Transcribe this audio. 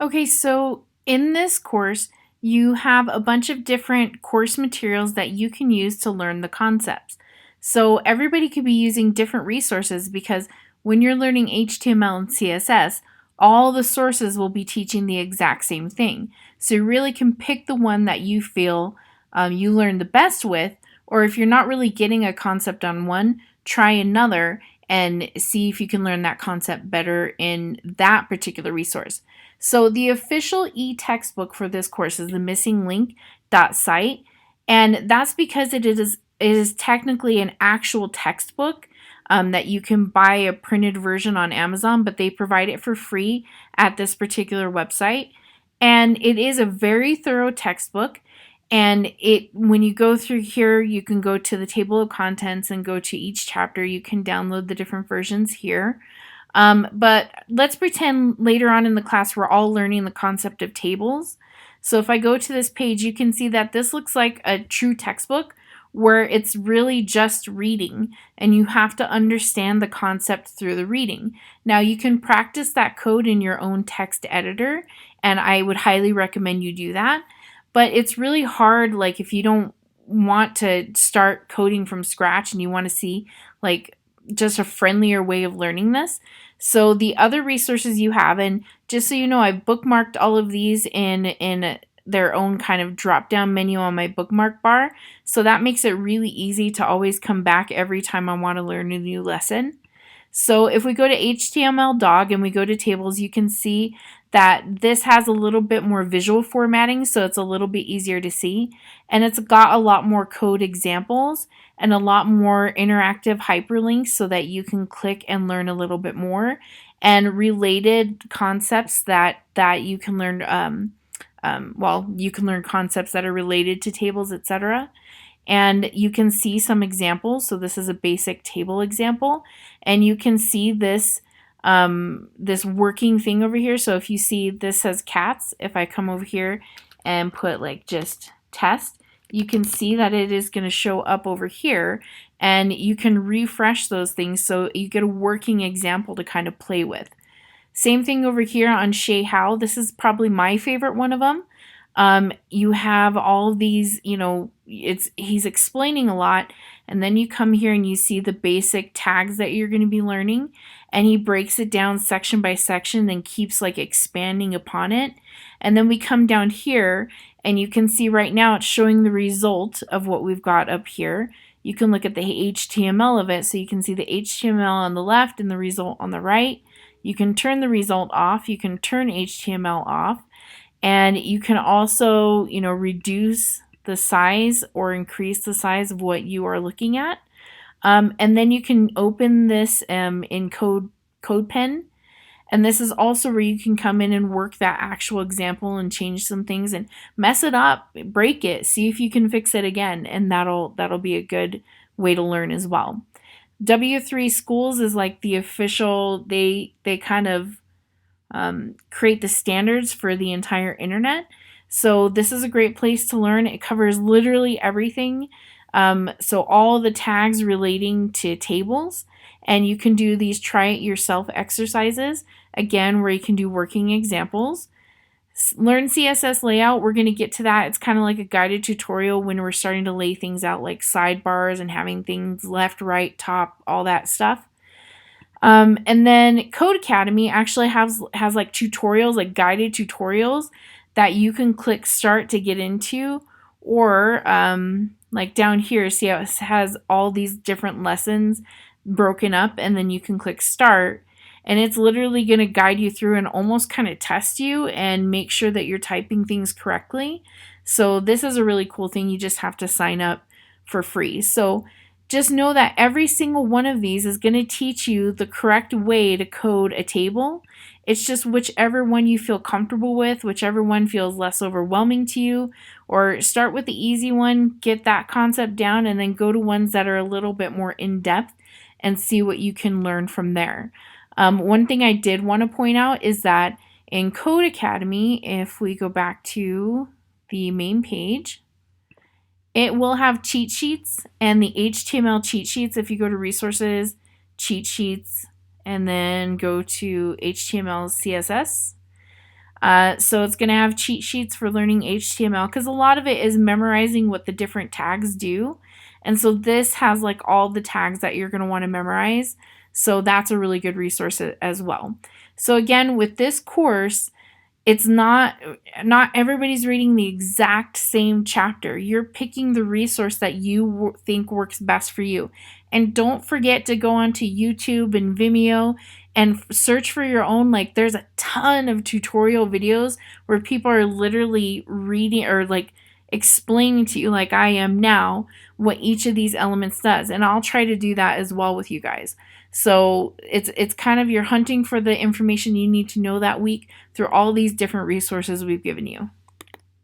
Okay, so in this course, you have a bunch of different course materials that you can use to learn the concepts. So everybody could be using different resources because when you're learning HTML and CSS, all the sources will be teaching the exact same thing. So you really can pick the one that you feel you learn the best with, or if you're not really getting a concept on one, try another and see if you can learn that concept better in that particular resource. So the official e-textbook for this course is the missinglink.site, and that's because it is technically an actual textbook that you can buy a printed version on Amazon, but they provide it for free at this particular website. And it is a very thorough textbook. And when you go through here, you can go to the table of contents and go to each chapter. You can download the different versions here. But let's pretend later on in the class we're all learning the concept of tables. So if I go to this page, you can see that this looks like a true textbook where it's really just reading and you have to understand the concept through the reading. Now you can practice that code in your own text editor, and I would highly recommend you do that. But it's really hard, like if you don't want to start coding from scratch and you want to see like just a friendlier way of learning this. So the other resources you have, and just so you know, I've bookmarked all of these in their own kind of drop down menu on my bookmark bar. So that makes it really easy to always come back every time I want to learn a new lesson. So if we go to HTML.dog and we go to tables, you can see that this has a little bit more visual formatting, so it's a little bit easier to see. And it's got a lot more code examples and a lot more interactive hyperlinks so that you can click and learn a little bit more, and related concepts that you can learn. You can learn concepts that are related to tables, etc. And you can see some examples. So this is a basic table example, and you can see this this working thing over here. So if you see this says cats, if I come over here and put like just test, you can see that it is going to show up over here, and you can refresh those things so you get a working example to kind of play with. Same thing over here on Shay How. This is probably my favorite one of them. You have all these, he's explaining a lot, and then you come here and you see the basic tags that you're going to be learning, and he breaks it down section by section and keeps like expanding upon it. And then we come down here and you can see right now it's showing the result of what we've got up here. You can look at the HTML of it, so you can see the HTML on the left and the result on the right. You can turn the result off, you can turn HTML off, and you can also, reduce the size or increase the size of what you are looking at. And then you can open this in CodePen. And this is also where you can come in and work that actual example and change some things and mess it up, break it, see if you can fix it again, and that'll be a good way to learn as well. W3 Schools is like the official, they kind of create the standards for the entire internet. So this is a great place to learn. It covers literally everything. So all the tags relating to tables, and you can do these try it yourself exercises, again, where you can do working examples. Learn CSS layout, we're going to get to that. It's kind of like a guided tutorial when we're starting to lay things out like sidebars and having things left, right, top, all that stuff. And then Codecademy actually has like tutorials, like guided tutorials that you can click start to get into, or like down here, see how it has all these different lessons broken up, and then you can click start, and it's literally going to guide you through and almost kind of test you and make sure that you're typing things correctly. So this is a really cool thing. You just have to sign up for free. So just know that every single one of these is going to teach you the correct way to code a table. It's just whichever one you feel comfortable with, whichever one feels less overwhelming to you, or start with the easy one, get that concept down, and then go to ones that are a little bit more in-depth and see what you can learn from there. One thing I did want to point out is that in Codecademy, if we go back to the main page, it will have cheat sheets, and the HTML cheat sheets, if you go to resources, cheat sheets, and then go to HTML CSS, So it's going to have cheat sheets for learning HTML because a lot of it is memorizing what the different tags do. And so this has like all the tags that you're going to want to memorize. So that's a really good resource as well. So again, with this course, it's not everybody's reading the exact same chapter. You're picking the resource that you think works best for you. And don't forget to go onto YouTube and Vimeo and search for your own. Like, there's a ton of tutorial videos where people are literally reading or like explaining to you, like I am now, what each of these elements does. And I'll try to do that as well with you guys. So it's kind of you're hunting for the information you need to know that week through all these different resources we've given you.